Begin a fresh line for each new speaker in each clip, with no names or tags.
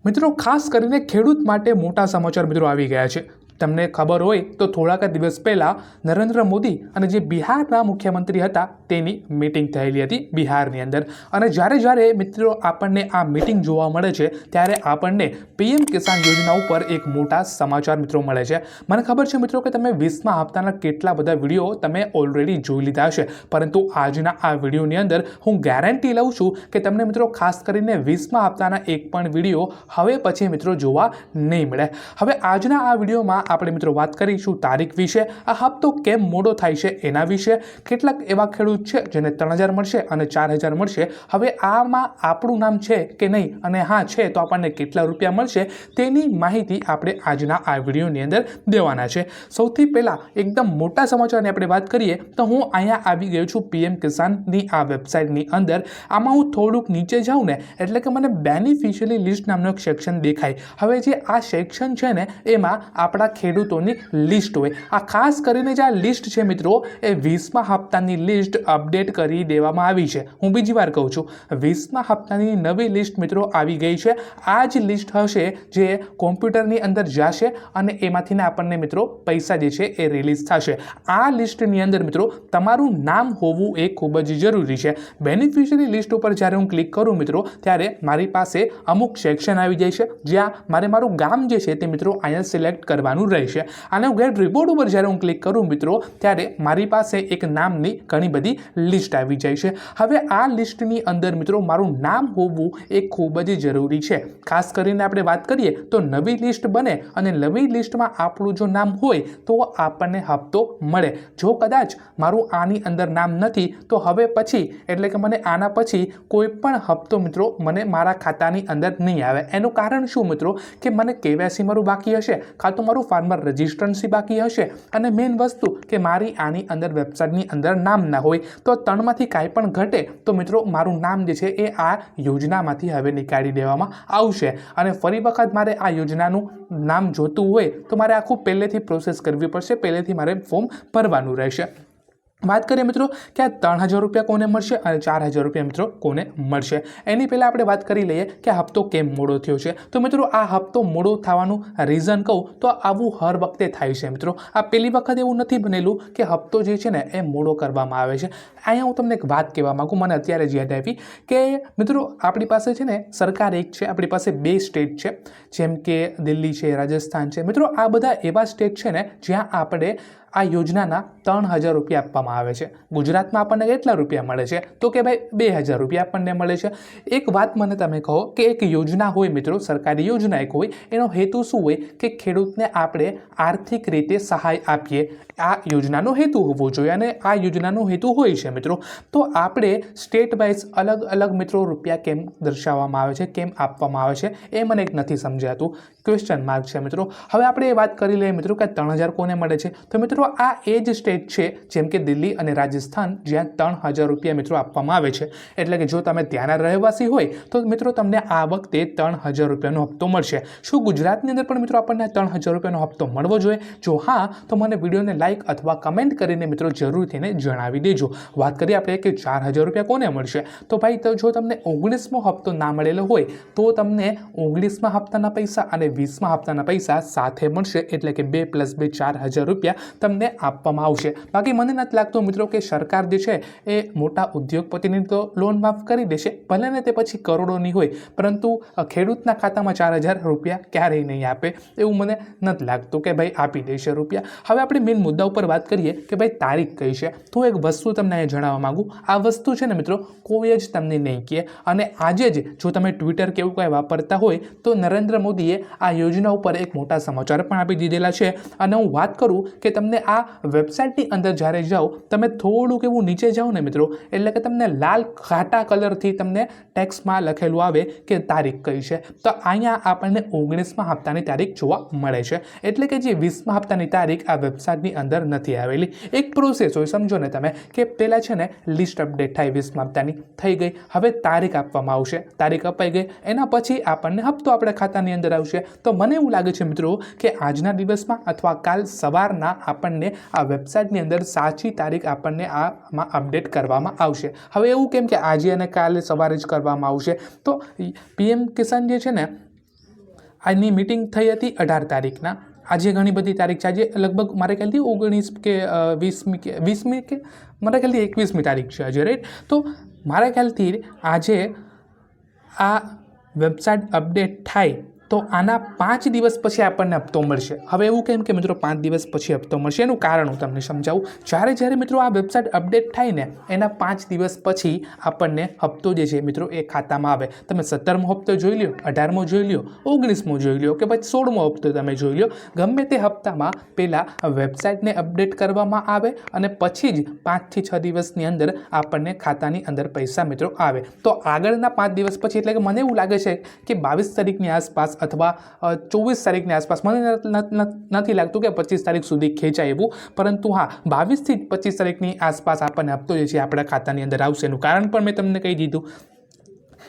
મિત્રો ખાસ કરીને ખેડૂત માટે મોટા સમાચાર મિત્રો આવી ગયા છે। તમને ખબર હોય તો થોડાક દિવસ પહેલાં નરેન્દ્ર મોદી અને જે બિહારના મુખ્યમંત્રી હતા તેની મીટિંગ થયેલી હતી બિહારની અંદર। અને જ્યારે મિત્રો આપણને આ મીટિંગ જોવા મળે છે ત્યારે આપણને પીએમ કિસાન યોજના ઉપર એક મોટા સમાચાર મિત્રો મળે છે। મને ખબર છે મિત્રો કે તમે 20મા હપ્તાના કેટલા બધા વિડીયો તમે ઓલરેડી જોઈ લીધા હશે, પરંતુ આજના આ વિડીયોની અંદર હું ગેરંટી લઉં છું કે તમને મિત્રો ખાસ કરીને 20મા હપ્તાના એક પણ વિડીયો હવે પછી મિત્રો જોવા નહીં મળે। હવે આજના આ વિડીયોમાં આપણે મિત્રો વાત કરીશું તારીખ વિશે, આ હપ્તો કેમ મોડો થાય છે એના વિશે, કેટલાક એવા ખેડૂત છે જેને 3000 મળશે અને 4000 મળશે, હવે આમાં આપણું નામ છે કે નહીં, અને હા છે તો આપણને કેટલા રૂપિયા મળશે તેની માહિતી આપણે આજના આ વિડીયોની અંદર દેવાના છે। સૌથી પહેલાં એકદમ મોટા સમાચારની આપણે વાત કરીએ તો હું અહીંયા આવી ગયો છું પીએમ કિસાનની આ વેબસાઇટની અંદર। આમાં હું થોડુંક નીચે જાઉં ને એટલે કે મને બેનિફિશિયરી લિસ્ટ નામનો એક સેક્શન દેખાય। હવે જે આ સેક્શન છે ને એમાં આપણા ખેડૂતોની લિસ્ટ હોય। આ ખાસ કરીને જે આ લિસ્ટ છે મિત્રો એ 20મા હપ્તાની લિસ્ટ અપડેટ કરી દેવામાં આવી છે। હું બીજી વાર કહું છું, 20મા હપ્તાની નવી લિસ્ટ મિત્રો આવી ગઈ છે। આ જ લિસ્ટ હશે જે કોમ્પ્યુટરની અંદર જશે અને એમાંથીને આપણને મિત્રો પૈસા જે છે એ રિલીઝ થશે। આ લિસ્ટની અંદર મિત્રો તમારું નામ હોવું એ ખૂબ જ જરૂરી છે। બેનિફિશિયરી લિસ્ટ ઉપર જ્યારે હું ક્લિક કરું મિત્રો ત્યારે મારી પાસે અમુક સેક્શન આવી જાય છે જ્યાં મારે મારું ગામ જે છે તે મિત્રો અહીંયા સિલેક્ટ કરવાનું રહેશે। અને હું ગેટ રિપોર્ટ ઉપર જ્યારે હું ક્લિક કરું મિત્રો ત્યારે મારી પાસે એક નામની ઘણી બધી લિસ્ટ આવી જાય છે। હવે આ લિસ્ટની અંદર મિત્રો મારું નામ હોવું એ ખૂબ જ જરૂરી છે। ખાસ કરીને આપણે વાત કરીએ તો નવી લિસ્ટ બને અને નવી લિસ્ટમાં આપણું જો નામ હોય તો આપણને હપ્તો મળે। જો કદાચ મારું આની અંદર નામ નથી તો હવે પછી એટલે કે મને આના પછી કોઈ પણ હપ્તો મિત્રો મને મારા ખાતાની અંદર નહીં આવે। એનું કારણ શું મિત્રો કે મને કેવાયસી મારું બાકી હશે, કાં તો મારું ફાર્મર રજિસ્ટ્રન્સી બાકી હશે, અને મેઇન વસ્તુ કે મારી આની અંદર વેબસાઇટની અંદર નામ ના હોય। તો ત્રણમાંથી કાંઈ પણ ઘટે તો મિત્રો મારું નામ જે છે એ આ યોજનામાંથી હવે નીકાળી દેવામાં આવશે। અને ફરી વખત મારે આ યોજનાનું નામ જોતું હોય તો મારે આખું પહેલેથી પ્રોસેસ કરવી પડશે, પહેલેથી મારે ફોર્મ ભરવાનું રહેશે। વાત કરીએ મિત્રો કે આ 3000 રૂપિયા કોને મળશે અને 4000 રૂપિયા મિત્રો કોને મળશે, એની પહેલાં આપણે વાત કરી લઈએ કે આ હપ્તો કેમ મોડો થયો છે। તો મિત્રો આ હપ્તો મોડો થવાનું રીઝન કહું તો આવું હર વખતે થાય છે મિત્રો। આ પહેલી વખત એવું નથી બનેલું કે હપ્તો જે છે ને એ મોડો કરવામાં આવે છે। અહીંયા હું તમને એક વાત કહેવા માગું, મને અત્યારે જ યાદ આવી કે મિત્રો આપણી પાસે છે ને સરકાર એક છે, આપણી પાસે 2 સ્ટેટ છે, જેમ કે દિલ્હી છે, રાજસ્થાન છે। મિત્રો આ બધા એવા સ્ટેટ છે ને જ્યાં આપણે આ યોજનાના 3000 રૂપિયા આપવામાં આવે છે। ગુજરાતમાં આપણને કેટલા રૂપિયા મળે છે તો કે ભાઈ 2000 રૂપિયા આપણને મળે છે। એક વાત મને તમે કહો કે એક યોજના હોય મિત્રો, સરકારી યોજના એક હોય, એનો હેતુ શું હોય કે ખેડૂતને આપણે આર્થિક રીતે સહાય આપીએ, આ યોજનાનો હેતુ હોવો જોઈએ અને આ યોજનાનો હેતુ હોય છે મિત્રો। તો આપણે સ્ટેટ વાઇઝ અલગ અલગ મિત્રો રૂપિયા કેમ દર્શાવવામાં આવે છે, કેમ આપવામાં આવે છે એ મને એક નથી સમજાતું, ક્વેશ્ચન માર્ક છે મિત્રો। હવે આપણે એ વાત કરી લઈએ મિત્રો કે 3000 કોને મળે છે। તો મિત્રો આ એ જ સ્ટેટ છે જેમ કે દિલ્હી અને રાજસ્થાન જ્યાં 3000 રૂપિયા મિત્રો આપવામાં આવે છે। એટલે કે જો તમે ત્યાંના રહેવાસી હોય તો મિત્રો તમને આ વખતે 3000 રૂપિયાનો હપ્તો મળશે। શું ગુજરાતની અંદર પણ મિત્રો આપણને 3000 રૂપિયાનો હપ્તો મળવો જોઈએ? જો હા તો મને વિડીયોને લાઇક અથવા કમેન્ટ કરીને મિત્રો જરૂરથીને જણાવી દેજો। વાત કરીએ આપણે કે 4000 રૂપિયા કોને મળશે, તો ભાઈ તો જો તમને 19મો હપ્તો ના મળેલો હોય તો તમને 19મા હપ્તાના પૈસા અને 20મા હપ્તાના પૈસા સાથે મળશે, એટલે કે 2 + 2 4000 રૂપિયા તમને આપવામાં આવશે। બાકી મને નથી લાગતું મિત્રો કે સરકાર જે છે એ મોટા ઉદ્યોગપતિની તો લોન માફ કરી દેશે, ભલે ને તે પછી કરોડોની હોય, પરંતુ ખેડૂતના ખાતામાં 4000 રૂપિયા ક્યારેય નહીં આપે એવું મને નથી લાગતું કે ભાઈ આપી દેશે રૂપિયા। હવે આપણે મેઇન મુદ્દા ઉપર વાત કરીએ કે ભાઈ તારીખ કઈ છે। તો એક વસ્તુ તમને અહીંયા જણાવવા માગું, આ વસ્તુ છે ને મિત્રો કોઈ જ તમને નહીં કહે, અને આજે જ જો તમે ટ્વિટર કે એવું કંઈ વાપરતા હોય તો નરેન્દ્ર મોદીએ આ યોજના ઉપર એક મોટા સમાચાર પણ આપી દીધેલા છે। અને હું વાત કરું કે તમને આ વેબસાઇટની અંદર જ્યારે જાઓ તમે થોડુંક એવું નીચે જાઓ ને મિત્રો એટલે કે તમને લાલ ઘાટા કલરથી તમને ટેક્સ્ટમાં લખેલું આવે કે તારીખ કઈ છે। તો અહીંયા આપણને 19મા હપ્તાની તારીખ જોવા મળે છે, એટલે કે જે 20મા હપ્તાની તારીખ આ વેબસાઇટની અંદર નથી આવેલી। એક પ્રોસેસ હોય, સમજો ને તમે કે પહેલાં છે ને લિસ્ટ અપડેટ થાય 20મા હપ્તાની, થઈ ગઈ, હવે તારીખ આપવામાં આવશે, તારીખ અપાઈ ગઈ, એના પછી આપણને હપ્તો આપણે ખાતાની અંદર આવશે। તો મને એવું લાગે છે મિત્રો કે આજના દિવસમાં અથવા કાલ સવારના આપણને આ વેબસાઇટની અંદર સાચી તારીખ આપણને આમાં અપડેટ કરવામાં આવશે। હવે એવું કેમ કે આજે અને કાલે સવારે જ કરવામાં આવશે? તો પીએમ કિસાન જે છે ને આની મિટિંગ થઈ હતી 18 તારીખના. આજે ઘણી બધી તારીખ છે. આજે લગભગ મારે ખ્યાલથી 19 કે 20મી કે 20મી કે મારા ખ્યાલથી 21મી તારીખ છે આજે, રાઈટ. તો મારા ખ્યાલથી આજે આ વેબસાઇટ અપડેટ થાય તો આના 5 દિવસ પછી આપણને હપ્તો મળશે. હવે એવું કેમ કે મિત્રો 5 દિવસ પછી હપ્તો મળશે, એનું કારણ હું તમને સમજાવું. જ્યારે મિત્રો આ વેબસાઇટ અપડેટ થાય ને એના 5 દિવસ પછી આપણને હપ્તો જે છે મિત્રો એ ખાતામાં આવે. તમે 17મો હપ્તો જોઈ લો, 18મો જોઈ લો, 19મો જોઈ લો કે પછી 16મો હપ્તો તમે જોઈ લો. ગમે તે હપ્તામાં પહેલાં વેબસાઇટને અપડેટ કરવામાં આવે અને પછી જ 5 થી 6 દિવસની અંદર આપણને ખાતાની અંદર પૈસા મિત્રો આવે. તો આગળના 5 દિવસ પછી, એટલે કે મને એવું લાગે છે કે 22 તારીખની આસપાસ અથવા 24 તારીખની આસપાસ, મને નથી લાગતું કે 25 તારીખ સુધી ખેંચાય એવું, પરંતુ હા 22 થી 25 તારીખની આસપાસ આપણને હપ્તો જે છે આપણા ખાતાની અંદર આવશે. એનું કારણ પણ મેં તમને કહી દીધું.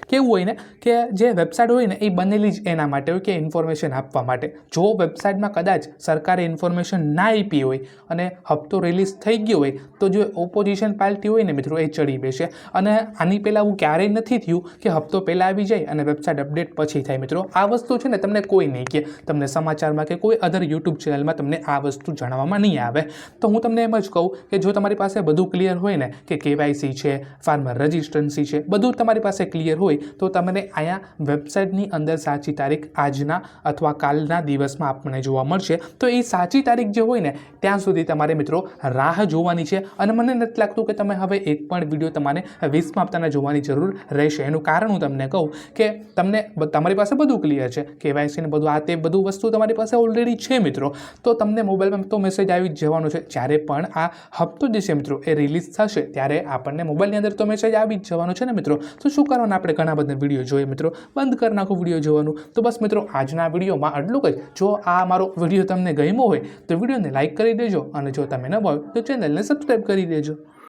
કેવું હોય ને કે જે વેબસાઇટ હોય ને એ બનેલી જ એના માટે હોય કે ઇન્ફોર્મેશન આપવા માટે. જો વેબસાઇટમાં કદાચ સરકારે ઇન્ફોર્મેશન ના આપી હોય અને હપ્તો રિલીઝ થઈ ગયો હોય તો જે ઓપોઝિશન પાર્ટી હોય ને મિત્રો એ ચડી બેસે. અને આની પહેલાં એવું ક્યારેય નથી થયું કે હપ્તો પહેલાં આવી જાય અને વેબસાઇટ અપડેટ પછી થાય. મિત્રો આ વસ્તુ છે ને તમને કોઈ નહીં કહે, તમને સમાચારમાં કે કોઈ અધર યુટ્યુબ ચેનલમાં તમને આ વસ્તુ જણાવવામાં નહીં આવે. તો હું તમને એમ જ કહું કે જો તમારી પાસે બધું ક્લિયર હોય ને કે KYC છે, ફાર્મર રજિસ્ટ્રન્સી છે, બધું તમારી પાસે ક્લિયર હોય તો તમને અહીંયા વેબસાઇટની અંદર સાચી તારીખ આજના અથવા કાલના દિવસમાં આપણને જોવા મળશે. તો એ સાચી તારીખ જે હોય ને ત્યાં સુધી તમારે મિત્રો રાહ જોવાની છે. અને મને નથી લાગતું કે તમે હવે એક પણ વિડીયો તમારે 20મા હપ્તાના જોવાની જરૂર રહેશે. એનું કારણ હું તમને કહું કે તમારી પાસે બધું ક્લિયર છે, KYC ને બધું આ તે બધું વસ્તુ તમારી પાસે ઓલરેડી છે મિત્રો. તો તમને મોબાઈલમાં તો મેસેજ આવી જ જવાનો છે. જ્યારે પણ આ હપ્તો જે છે મિત્રો એ રિલીઝ થશે ત્યારે આપણને મોબાઈલની અંદર તો મેસેજ આવી જ જવાનો છે ને મિત્રો. તો શું કરવાનું, આપણે ઘણા બધા વિડીયો જોઈએ મિત્રો, બંધ કરી નાખો વિડીયો જોવાનું. તો બસ મિત્રો આજના વિડીયોમાં આટલું જ. જો આ મારો વિડીયો તમને ગમ્યો હોય તો વિડીયોને લાઇક કરી દેજો અને જો તમે ન હોય તો ચેનલને સબસ્ક્રાઈબ કરી દેજો.